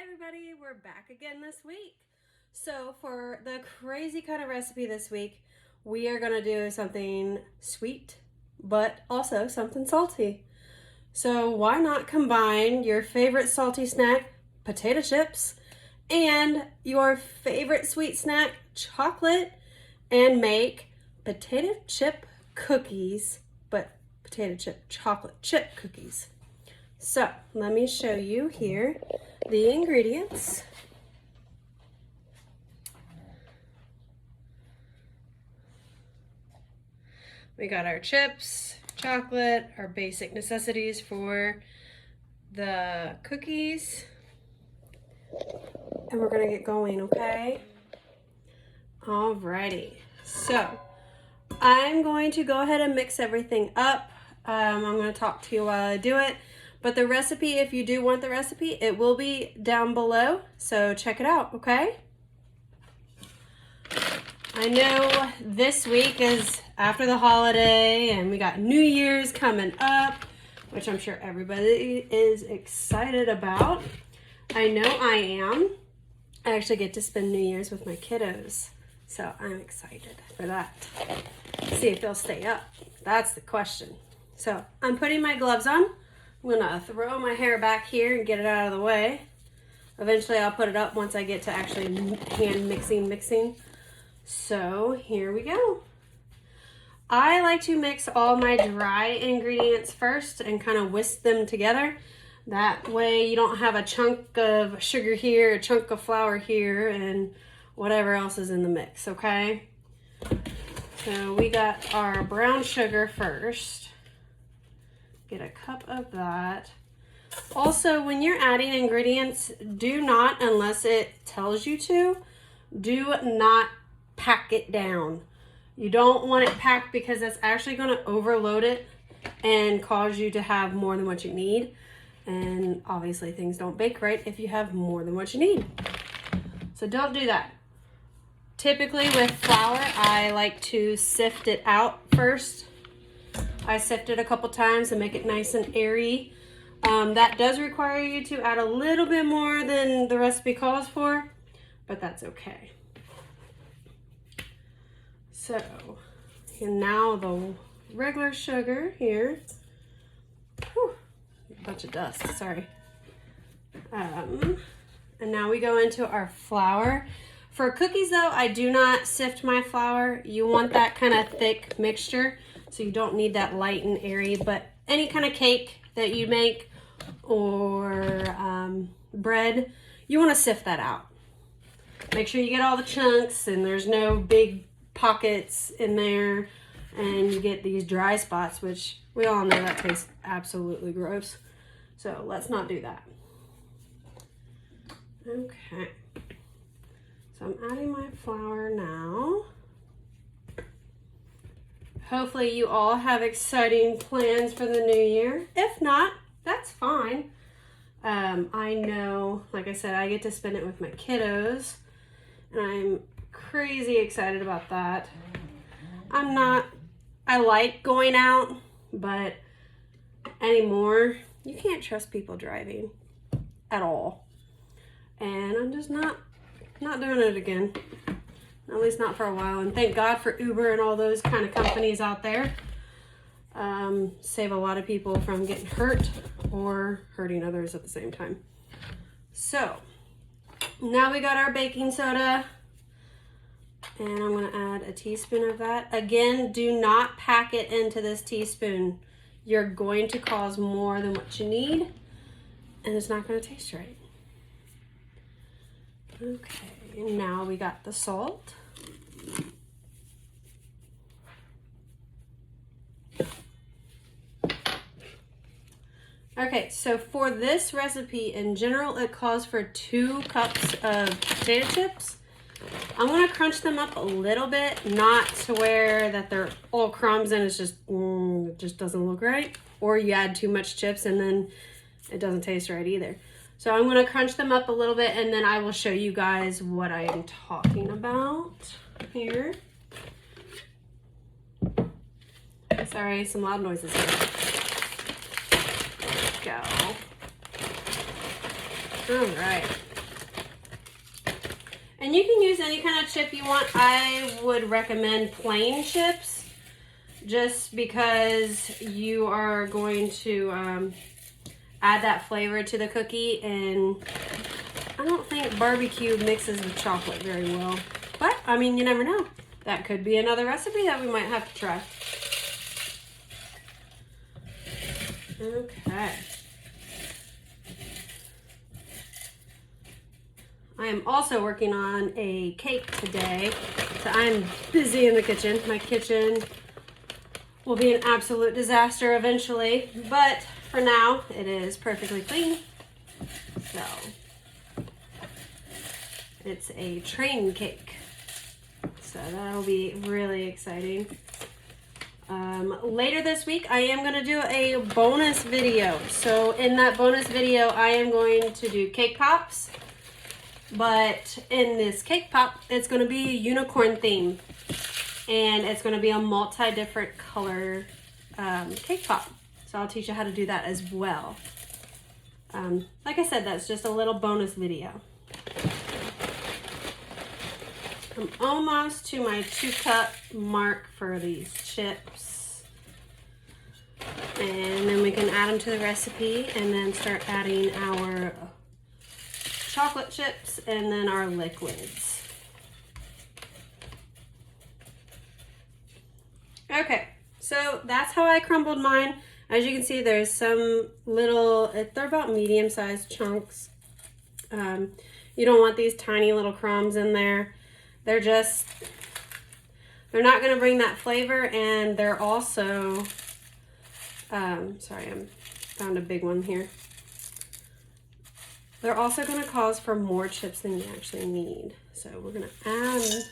everybody, we're back again this week. So for the crazy kind of recipe this week, we are gonna do something sweet, but also something salty. So why not combine your favorite salty snack, potato chips, and your favorite sweet snack, chocolate, and make potato chip cookies, but potato chip chocolate chip cookies. So let me show you here the ingredients. We got our chips, chocolate, our basic necessities for the cookies. And we're gonna get going, okay? Alrighty, so I'm going to go ahead and mix everything up. I'm gonna talk to you while I do it. But the recipe, if you do want the recipe, it will be down below. So check it out, okay? I know this week is after the holiday and we got New Year's coming up, which I'm sure everybody is excited about. I know I am. I actually get to spend New Year's with my kiddos. So I'm excited for that. See if they'll stay up. That's the question. So I'm putting my gloves on. I'm gonna throw my hair back here and get it out of the way. Eventually I'll put it up once I get to actually hand mixing. So here we go. I like to mix all my dry ingredients first and kind of whisk them together. That way you don't have a chunk of sugar here, a chunk of flour here, and whatever else is in the mix, okay? So we got our brown sugar first. Get a cup of that. Also, when you're adding ingredients, do not, unless it tells you to, do not pack it down. You don't want it packed because that's actually going to overload it and cause you to have more than what you need. And obviously things don't bake right if you have more than what you need. So don't do that. Typically with flour, I like to sift it out first. I sift it a couple times and make it nice and airy. That does require you to add a little bit more than the recipe calls for, but that's okay. So, and now the regular sugar here. Whew, a bunch of dust, sorry. And now we go into our flour. For cookies though, I do not sift my flour. You want that kind of thick mixture. So you don't need that light and airy, but any kind of cake that you make or bread, you want to sift that out. Make sure you get all the chunks and there's no big pockets in there and you get these dry spots, which we all know that tastes absolutely gross. So let's not do that. Okay. So I'm adding my flour now. Hopefully you all have exciting plans for the new year. If not, that's fine. I know, like I said, I get to spend it with my kiddos, and I'm crazy excited about that. I like going out, but anymore, you can't trust people driving at all. And I'm just not doing it again. At least not for a while. And thank God for Uber and all those kind of companies out there. Save a lot of people from getting hurt or hurting others at the same time. So now we got our baking soda. And I'm going to add a teaspoon of that. Again, do not pack it into this teaspoon. You're going to cause more than what you need. And it's not going to taste right. Okay. And now we got the salt. Okay, so for this recipe, in general, it calls for 2 cups of potato chips. I'm gonna crunch them up a little bit, not to where that they're all crumbs and it's just, it just doesn't look right. Or you add too much chips and then it doesn't taste right either. So I'm going to crunch them up a little bit and then I will show you guys what I am talking about here. Sorry, some loud noises here. There we go. All right. And you can use any kind of chip you want. I would recommend plain chips just because you are going to add that flavor to the cookie, and I don't think barbecue mixes with chocolate very well. But, I mean, you never know. That could be another recipe that we might have to try. Okay. I am also working on a cake today, so I'm busy in the kitchen. My kitchen will be an absolute disaster eventually, but for now, it is perfectly clean. So, it's a train cake. So that'll be really exciting. Later this week, I am going to do a bonus video. So in that bonus video, I am going to do cake pops. But in this cake pop, it's going to be a unicorn theme. And it's going to be a multi-different color cake pop. So I'll teach you how to do that as well. Like I said, that's just a little bonus video. I'm almost to my 2-cup mark for these chips. And then we can add them to the recipe and then start adding our chocolate chips and then our liquids. Okay, so that's how I crumbled mine. As you can see, there's some little, they're about medium-sized chunks. You don't want these tiny little crumbs in there. They're not going to bring that flavor, and they're also, sorry, I found a big one here. They're also going to cause for more chips than you actually need. So we're going to add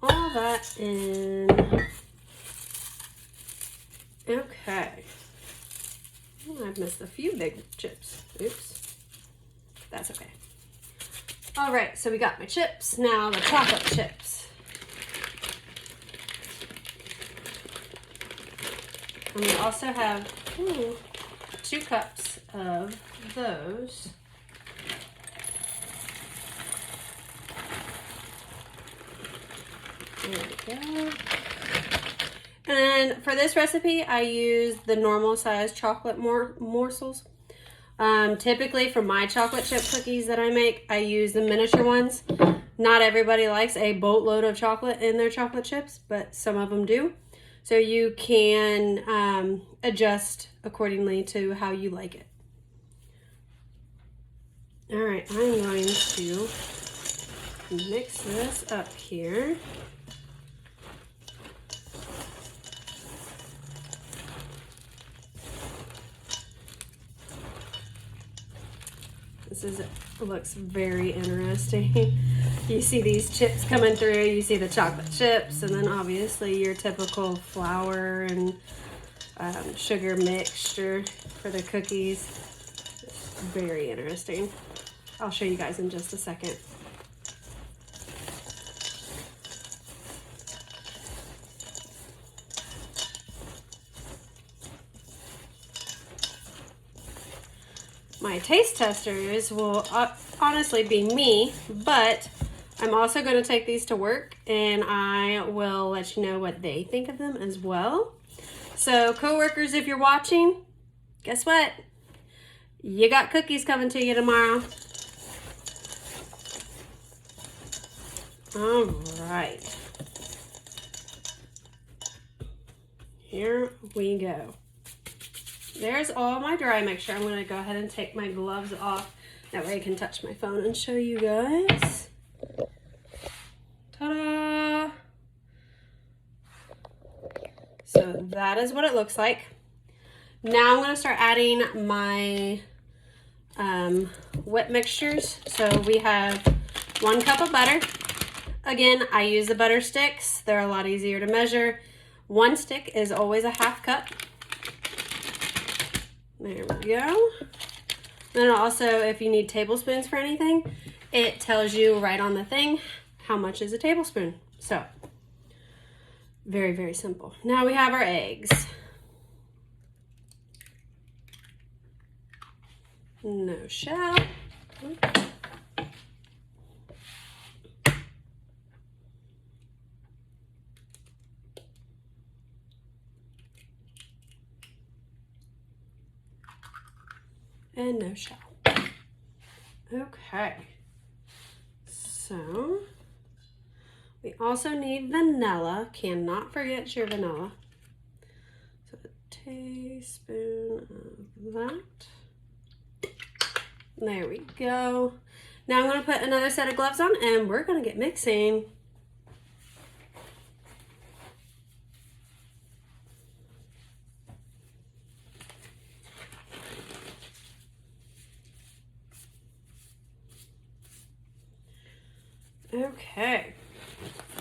all that in. Okay. Oh, I've missed a few big chips. Oops. That's okay. All right, so we got my chips. Now the chocolate chips. And we also have 2 cups of those. There we go. And for this recipe, I use the normal size chocolate morsels. Typically for my chocolate chip cookies that I make, I use the miniature ones. Not everybody likes a boatload of chocolate in their chocolate chips, but some of them do. So you can adjust accordingly to how you like it. All right, I'm going to mix this up here. Looks very interesting. You see these chips coming through, you see the chocolate chips, and then obviously your typical flour and sugar mixture for the cookies. It's very interesting. I'll show you guys in just a second. My taste testers will honestly be me, but I'm also going to take these to work and I will let you know what they think of them as well. So coworkers, if you're watching, guess what? You got cookies coming to you tomorrow. All right. Here we go. There's all my dry mixture. I'm going to go ahead and take my gloves off. That way I can touch my phone and show you guys. Ta-da! So that is what it looks like. Now I'm going to start adding my whip mixtures. So we have 1 cup of butter. Again, I use the butter sticks. They're a lot easier to measure. 1 stick is always a 1/2 cup. There we go. Then also, if you need tablespoons for anything, it tells you right on the thing how much is a tablespoon. So, very, very simple. Now we have our eggs. No shell. and no shell. Okay, so we also need vanilla. Cannot forget your vanilla. So a teaspoon of that. There we go. Now I'm going to put another set of gloves on and we're going to get mixing. Okay.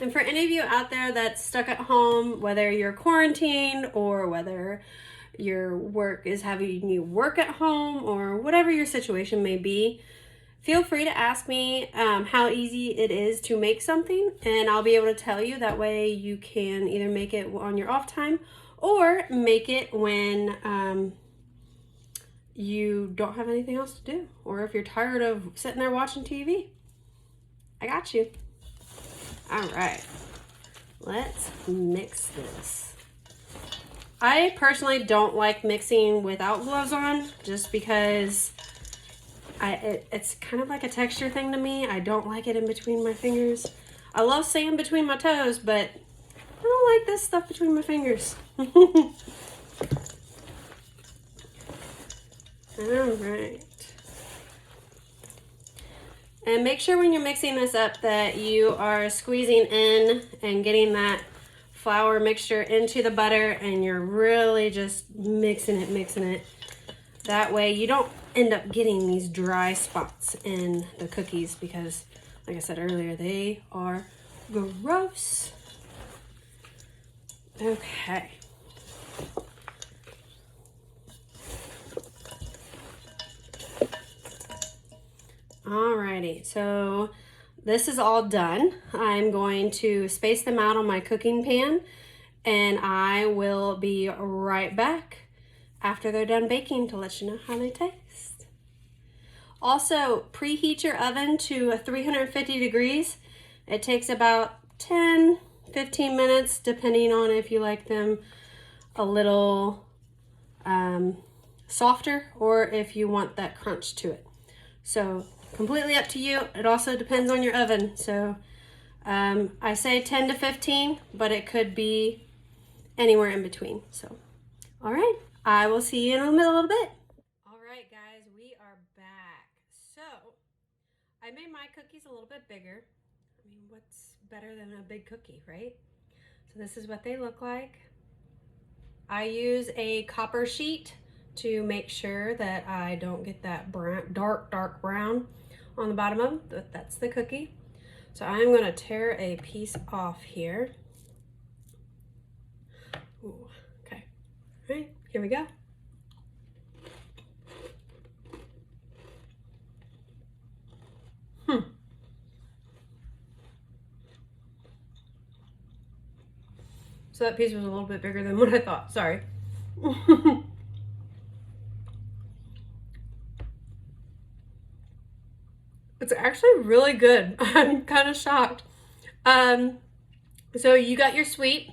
And for any of you out there that's stuck at home, whether you're quarantined or whether your work is having you work at home or whatever your situation may be, feel free to ask me how easy it is to make something, and I'll be able to tell you. That way you can either make it on your off time or make it when you don't have anything else to do, or if you're tired of sitting there watching TV. I got you. All right, let's mix this. I personally don't like mixing without gloves on, just because it's kind of like a texture thing to me. I don't like it in between my fingers. I love sand between my toes, but I don't like this stuff between my fingers. All right. And make sure when you're mixing this up that you are squeezing in and getting that flour mixture into the butter, and you're really just mixing it. That way you don't end up getting these dry spots in the cookies, because like I said earlier, they are gross. Okay. Alrighty, so this is all done. I'm going to space them out on my cooking pan, and I will be right back after they're done baking to let you know how they taste. Also, preheat your oven to 350 degrees. It takes about 10-15 minutes, depending on if you like them a little softer or if you want that crunch to it. So completely up to you. It also depends on your oven. So I say 10 to 15, but it could be anywhere in between. So, all right, I will see you in a little bit. All right, guys, we are back. So I made my cookies a little bit bigger. I mean, what's better than a big cookie, right? So this is what they look like. I use a copper sheet to make sure that I don't get that brown, dark brown on the bottom of them, but that's the cookie. So I'm going to tear a piece off here. Ooh, okay. All right, here we go. So that piece was a little bit bigger than what I thought. Sorry. It's actually really good. I'm kind of shocked. So you got your sweet,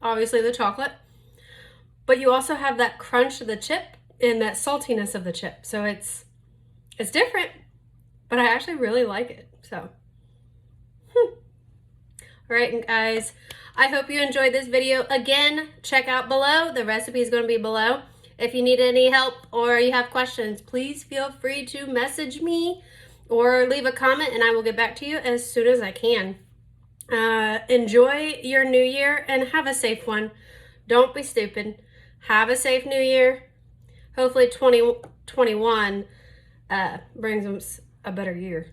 obviously the chocolate, but you also have that crunch of the chip and that saltiness of the chip. So it's different, but I actually really like it. So, all right, guys, I hope you enjoyed this video. Again, check out below. The recipe is going to be below. If you need any help or you have questions, please feel free to message me or leave a comment, and I will get back to you as soon as I can. Enjoy your new year and have a safe one. Don't be stupid. Have a safe new year. Hopefully 2021 brings us a better year.